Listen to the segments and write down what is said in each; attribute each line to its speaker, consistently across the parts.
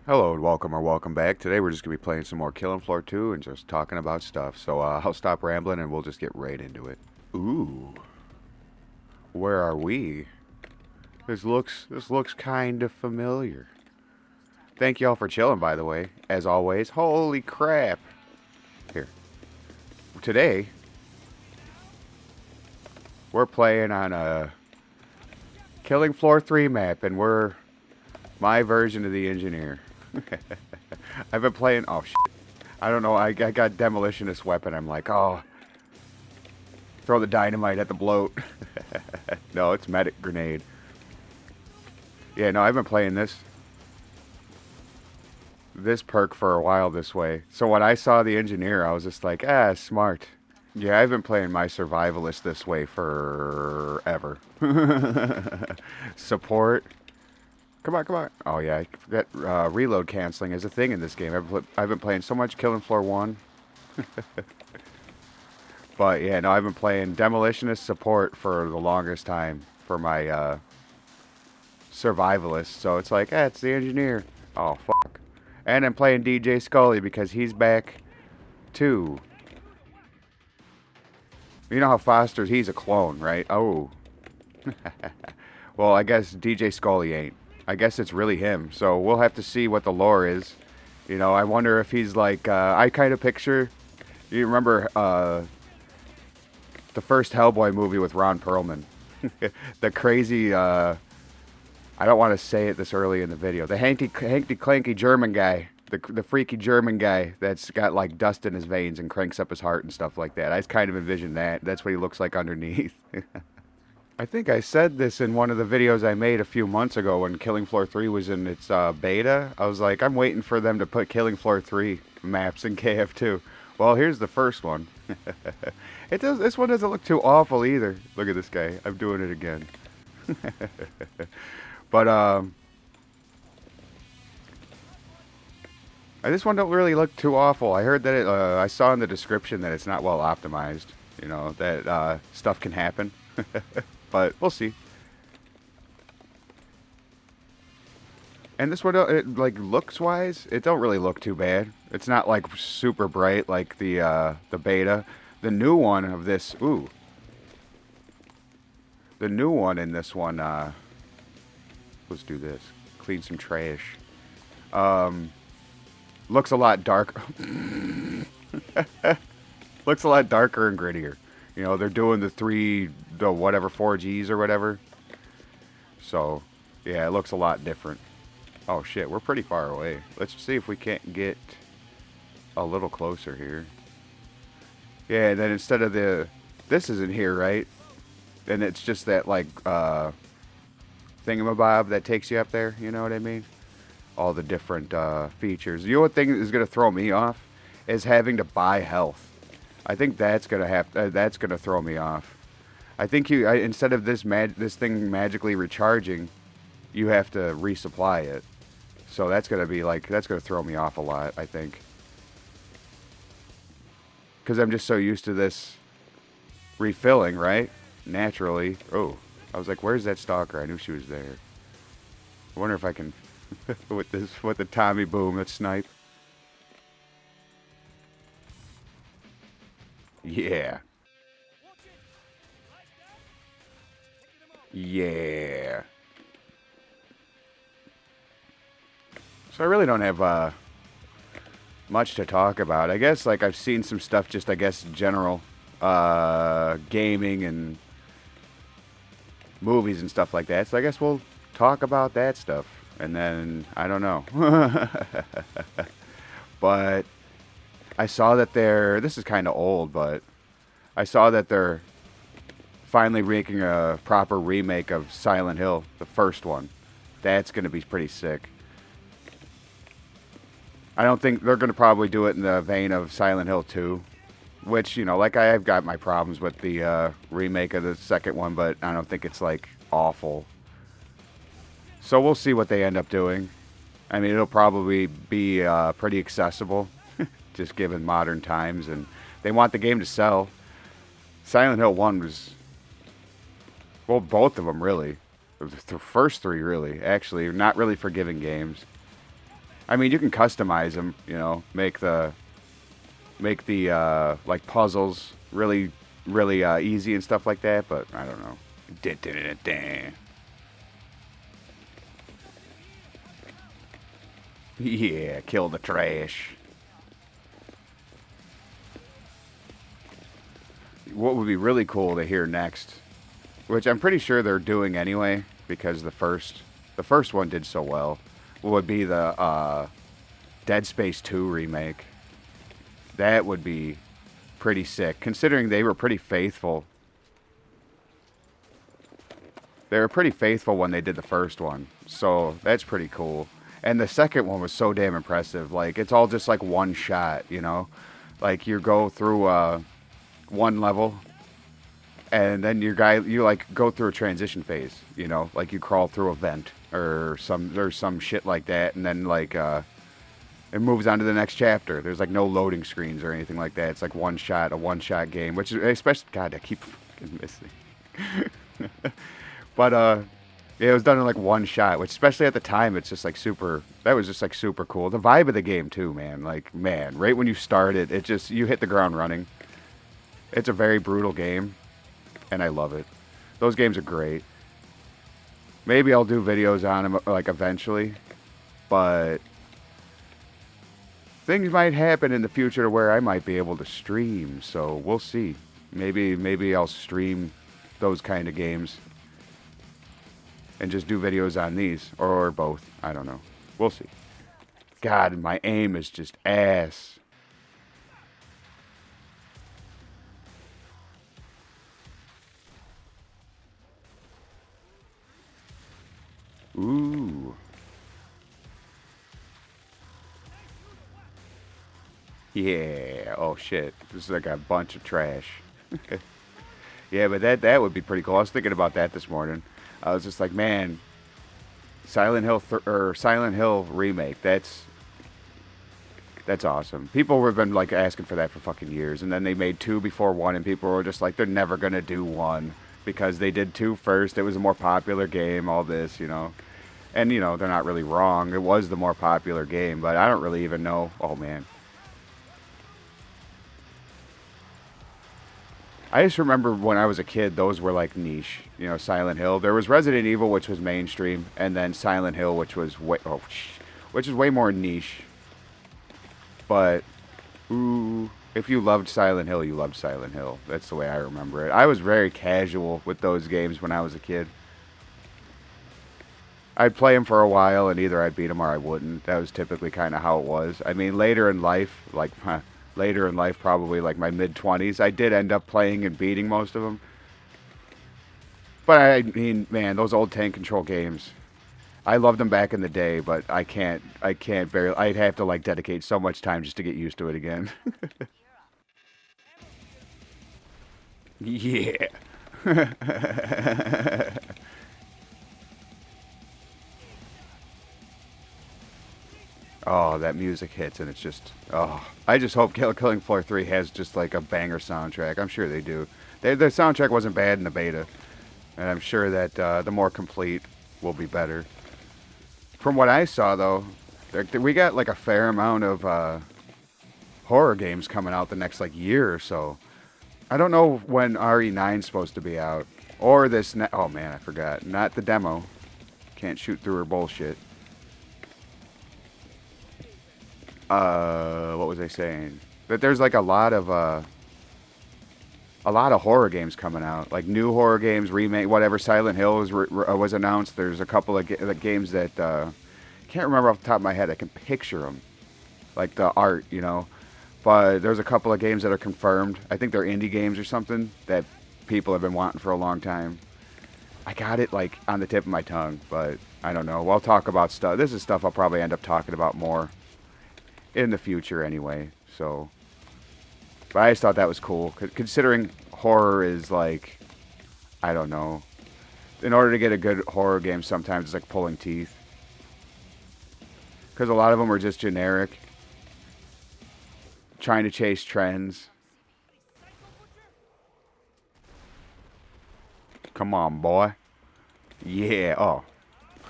Speaker 1: Hello and welcome or welcome back. Today we're just going to be playing some more Killing Floor 2 and just talking about stuff. So I'll stop rambling and we'll just get right into it. Ooh, where are we? This looks kind of familiar. Thank y'all for chilling, by the way. As always, holy crap. Here. Today we're playing on a Killing Floor 3 map and we're my version of the engineer. I've been playing. Oh shit! I don't know. I got demolitionist weapon. I'm like, oh, throw the dynamite at the bloat. No, it's medic grenade. Yeah, no, I've been playing this perk for a while this way. So when I saw the engineer, I was just like, ah, smart. Yeah, I've been playing my survivalist this way forever. Support. Come on, come on. Oh yeah, I forget reload canceling is a thing in this game. I've been playing so much Killing Floor 1. But yeah, no, I've been playing demolitionist support for the longest time for my survivalist. So it's like, it's the engineer. Oh fuck. And I'm playing DJ Scully because he's back too. You know how Foster's he's a clone, right? Oh. Well, I guess DJ Scully ain't. I guess it's really him. So we'll have to see what the lore is. You know, I wonder if he's like I kind of picture. You remember the first Hellboy movie with Ron Perlman? The crazy. I don't want to say it this early in the video. The hanky clanky German guy, the freaky German guy that's got like dust in his veins and cranks up his heart and stuff like that. I just kind of envision that. That's what he looks like underneath. I think I said this in one of the videos I made a few months ago when Killing Floor 3 was in its beta. I was like, I'm waiting for them to put Killing Floor 3 maps in KF2. Well, here's the first one. It does. This one doesn't look too awful either. Look at this guy. I'm doing it again. But this one don't really look too awful. I heard that I saw in the description that it's not well optimized. You know that stuff can happen, but we'll see. And this one, like looks wise, it don't really look too bad. It's not like super bright like the beta. The new one of this, ooh, the new one in this one. Let's do this. Clean some trash. Looks a lot dark. Looks a lot darker and grittier. You know, they're doing the whatever 4Gs or whatever. So, yeah, it looks a lot different. Oh shit, we're pretty far away. Let's see if we can't get a little closer here. Yeah, and then instead of this isn't here, right? And it's just that like thingamabob that takes you up there. You know what I mean? All the different features. You know what thing is gonna throw me off is having to buy health. I think that's gonna throw me off. I think instead of this thing magically recharging, you have to resupply it. So that's gonna throw me off a lot. I think because I'm just so used to this refilling, right? Naturally. Oh, I was like, where's that stalker? I knew she was there. I wonder if I can with the Tommy boom, let's snipe. Yeah. Yeah. So I really don't have much to talk about. I guess like I've seen some stuff just I guess general gaming and movies and stuff like that. So I guess we'll talk about that stuff. And then I don't know. But I saw that this is kind of old, but I saw that they're finally making a proper remake of Silent Hill, the first one. That's going to be pretty sick. I don't think they're going to probably do it in the vein of Silent Hill 2, which, you know, like I've got my problems with the remake of the second one, but I don't think it's like awful. So we'll see what they end up doing. I mean, it'll probably be pretty accessible, just given modern times, and they want the game to sell. Silent Hill 1 was, well, both of them really. The first three really, actually, not really forgiving games. I mean, you can customize them, you know, make the like puzzles really easy and stuff like that, but I don't know. Yeah, kill the trash. What would be really cool to hear next, which I'm pretty sure they're doing anyway, because the first one did so well, would be the Dead Space 2 remake. That would be pretty sick, considering they were pretty faithful. They were pretty faithful when they did the first one, so that's pretty cool. And the second one was so damn impressive. Like, it's all just like one shot, you know? Like, you go through one level, and then you like go through a transition phase, you know? Like, you crawl through a vent or some shit like that, and then like it moves on to the next chapter. There's like no loading screens or anything like that. It's like a one shot game, which is especially, God, I keep fucking missing. But yeah, it was done in like one shot, which especially at the time, it's just like super. That was just like super cool. The vibe of the game too, man. Like, man, right when you start it, you hit the ground running. It's a very brutal game, and I love it. Those games are great. Maybe I'll do videos on them like eventually, but things might happen in the future where I might be able to stream. So we'll see. Maybe I'll stream those kind of games and just do videos on these, or both. I don't know. We'll see. God, my aim is just ass. Ooh. Yeah. Oh shit. This is like a bunch of trash. Yeah, but that would be pretty cool. I was thinking about that this morning. I was just like, man, Silent Hill remake. That's awesome. People have been like asking for that for fucking years, and then they made two before one, and people were just like, they're never gonna do one because they did two first. It was a more popular game. All this, you know, and you know they're not really wrong. It was the more popular game, but I don't really even know. Oh man, I just remember when I was a kid, those were like niche. You know, Silent Hill. There was Resident Evil, which was mainstream, and then Silent Hill, which was which is way more niche. But ooh, if you loved Silent Hill, you loved Silent Hill. That's the way I remember it. I was very casual with those games when I was a kid. I'd play them for a while, and either I'd beat them or I wouldn't. That was typically kind of how it was. I mean, later in life, like later in life, probably like my mid-20s, I did end up playing and beating most of them. But I mean, man, those old tank control games, I loved them back in the day, but I can't barely. I'd have to like dedicate so much time just to get used to it again. Yeah. Oh, that music hits and it's just, oh. I just hope Killing Floor 3 has just like a banger soundtrack. I'm sure they do. The soundtrack wasn't bad in the beta, and I'm sure that the more complete will be better. From what I saw, though, we got like a fair amount of horror games coming out the next like year or so. I don't know when RE9's supposed to be out, or this. Oh man, I forgot. Not the demo. Can't shoot through her bullshit. What was I saying? That there's like a lot of horror games coming out, like new horror games, remake, whatever. Silent Hill was announced. There's a couple of games that can't remember off the top of my head. I can picture them, like the art, you know. But there's a couple of games that are confirmed. I think they're indie games or something that people have been wanting for a long time. I got it like on the tip of my tongue, but I don't know. We'll talk about stuff. This is stuff I'll probably end up talking about more in the future anyway. So, but I just thought that was cool, considering horror is like, I don't know. In order to get a good horror game, sometimes it's like pulling teeth, because a lot of them are just generic, trying to chase trends. Come on, boy. Yeah. Oh,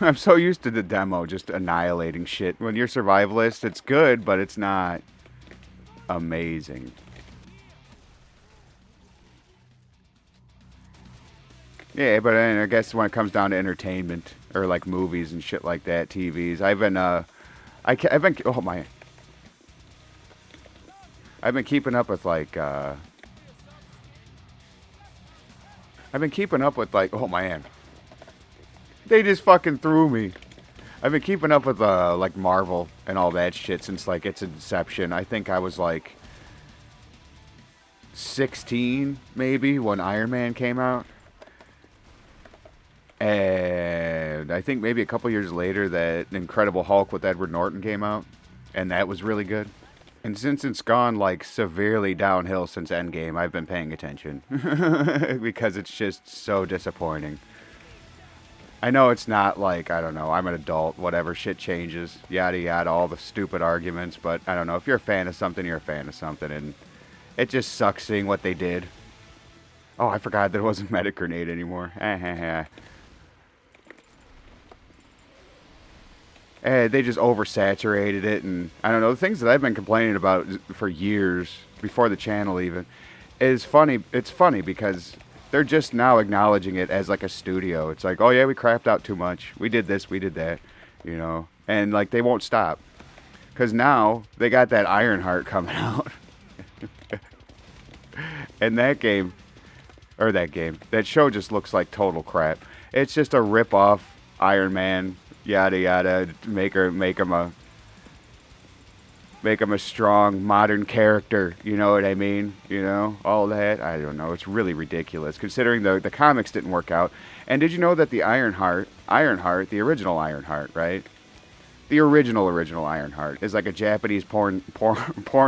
Speaker 1: I'm so used to the demo just annihilating shit. When you're survivalist, it's good, but it's not amazing. Yeah, but I guess when it comes down to entertainment or like movies and shit like that, TVs, I've been oh my, I've been keeping up with like I've been keeping up with like oh man, they just fucking threw me. I've been keeping up with like Marvel and all that shit since like its inception. I think I was like 16 maybe when Iron Man came out. And I think maybe a couple years later that Incredible Hulk with Edward Norton came out, and that was really good. And since it's gone like severely downhill since Endgame, I've been paying attention because it's just so disappointing. I know it's not like, I don't know, I'm an adult, whatever, shit changes, yada yada, all the stupid arguments, but I don't know, if you're a fan of something, you're a fan of something, and it just sucks seeing what they did. Oh, I forgot that it wasn't Medic Grenade anymore. They just oversaturated it, and I don't know, the things that I've been complaining about for years, before the channel even, is funny. It's funny because they're just now acknowledging it as like a studio. It's like, oh yeah, we crapped out too much. We did this, we did that, you know, and like they won't stop. Because now they got that Ironheart coming out. And that show just looks like total crap. It's just a rip-off Iron Man, yada yada, make him a strong modern character, you know what I mean? You know, all that. I don't know, it's really ridiculous considering the comics didn't work out. And did you know that the Ironheart, the original Ironheart, right? The original Ironheart is like a Japanese porn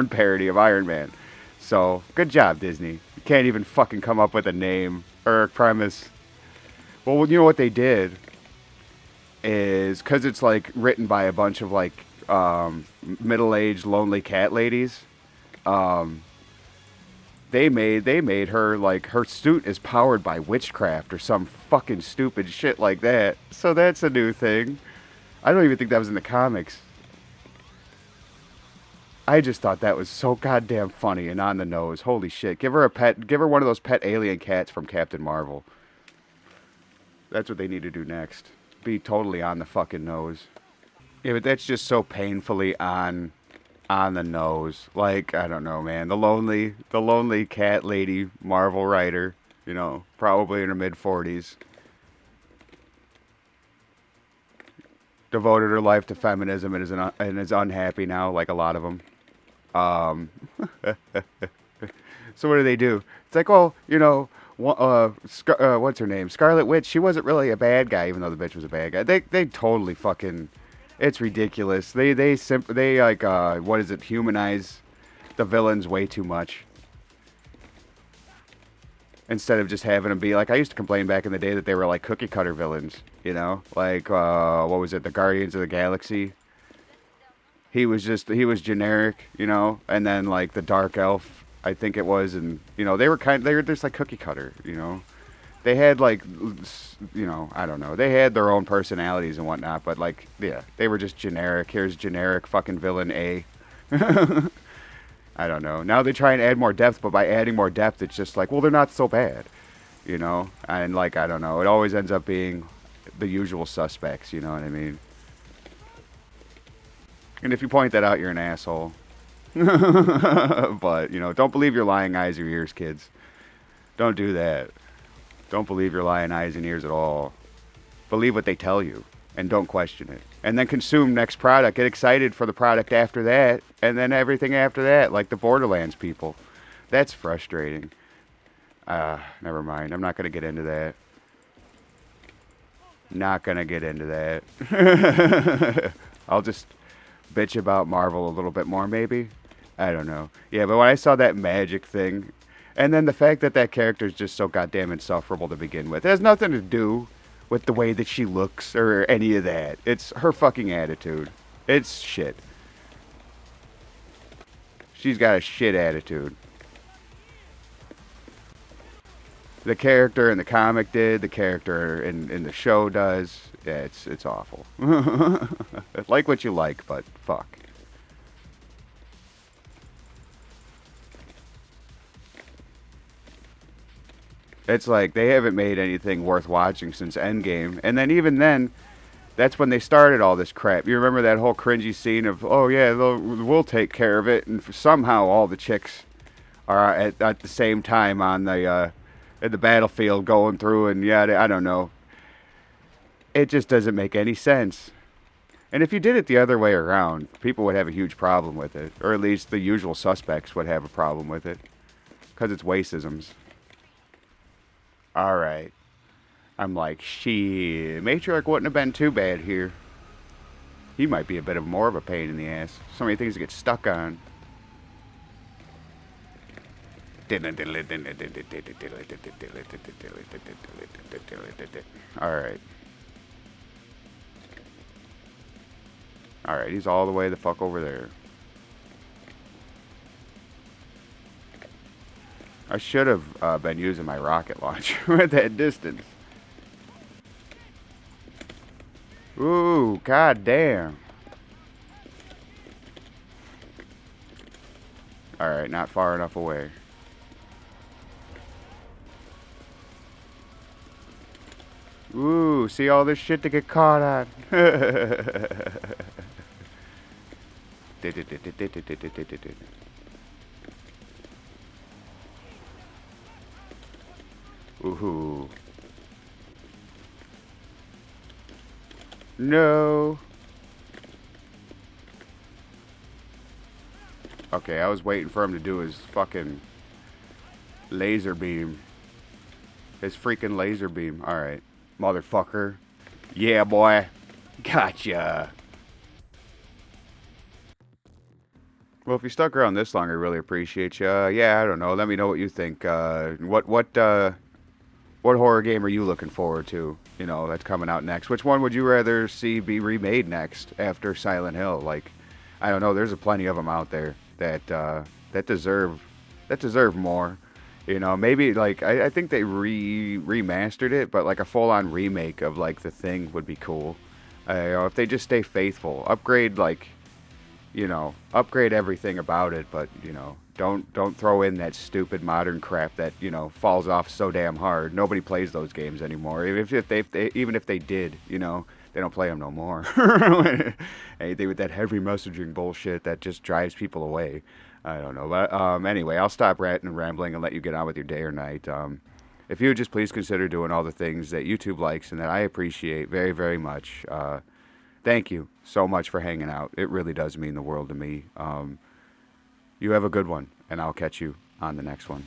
Speaker 1: parody of Iron Man. So, good job, Disney. You can't even fucking come up with a name or a premise. Well, you know what they did is, because it's like written by a bunch of like middle-aged lonely cat ladies, they made her like, her suit is powered by witchcraft or some fucking stupid shit like that. So that's a new thing. I don't even think that was in the comics. I just thought that was so goddamn funny and on the nose. Holy shit. Give her a pet. Give her one of those pet alien cats from Captain Marvel. That's what they need to do next. Be totally on the fucking nose. Yeah, but that's just so painfully on the nose. Like, I don't know, man. The lonely cat lady Marvel writer, you know, probably in her mid-40s. Devoted her life to feminism and is unhappy now, like a lot of them. So what do? It's like, oh, you know, what's her name? Scarlet Witch. She wasn't really a bad guy, even though the bitch was a bad guy. They totally fucking. It's ridiculous. They like what is it? Humanize the villains way too much. Instead of just having them be like, I used to complain back in the day that they were like cookie cutter villains. You know, like what was it? The Guardians of the Galaxy. He was generic, you know, and then like the Dark Elf, I think it was, and you know they were just like cookie cutter, you know. They had like, you know, I don't know, they had their own personalities and whatnot, but like, yeah, they were just generic. Here's generic fucking villain A. I don't know. Now they try and add more depth, but by adding more depth, it's just like, well, they're not so bad, you know. And like, I don't know, it always ends up being the usual suspects, you know what I mean? And if you point that out, you're an asshole. But, you know, don't believe your lying eyes or ears, kids. Don't do that. Don't believe your lying eyes and ears at all. Believe what they tell you, and don't question it. And then consume next product. Get excited for the product after that, and then everything after that, like the Borderlands people. That's frustrating. Never mind. I'm not going to get into that. Not going to get into that. I'll just bitch about Marvel a little bit more, maybe. I don't know. Yeah, but when I saw that magic thing, and then the fact that that character is just so goddamn insufferable to begin with, it has nothing to do with the way that she looks or any of that. It's her fucking attitude. It's shit. She's got a shit attitude. The character in the comic did. The character in the show does. Yeah, it's awful. Like what you like, but fuck. It's like they haven't made anything worth watching since Endgame, and then even then, that's when they started all this crap. You remember that whole cringy scene of, oh yeah, we'll take care of it, and somehow all the chicks are at the same time on the at the battlefield going through, and yeah, I don't know. It just doesn't make any sense. And if you did it the other way around, people would have a huge problem with it, or at least the usual suspects would have a problem with it, because it's wasteisms. All right. I'm like, shit, Matriarch wouldn't have been too bad here. He might be a bit of more of a pain in the ass. So many things to get stuck on. Alright. Alright, he's all the way the fuck over there. I should have been using my rocket launcher at that distance. Ooh, god damn. Alright, not far enough away. Ooh, see all this shit to get caught on. Ooh. No. Okay, I was waiting for him to do his fucking laser beam. His freaking laser beam. Alright. Motherfucker. Yeah, boy. Gotcha. Well, if you stuck around this long, I really appreciate you. Yeah, I don't know. Let me know what you think. What horror game are you looking forward to? You know, that's coming out next. Which one would you rather see be remade next after Silent Hill? Like, I don't know. There's a plenty of them out there that deserve more. You know, maybe like I think they remastered it, but like a full-on remake of like The Thing would be cool. You know, if they just stay faithful, upgrade like, you know, upgrade everything about it, but you know, don't throw in that stupid modern crap that, you know, falls off so damn hard. Nobody plays those games anymore. Even if they did, you know, they don't play them no more. Anything with that heavy messaging bullshit that just drives people away. I don't know. But anyway, I'll stop ranting and rambling and let you get on with your day or night. If you would just please consider doing all the things that YouTube likes and that I appreciate very, very much. Thank you so much for hanging out. It really does mean the world to me. You have a good one, and I'll catch you on the next one.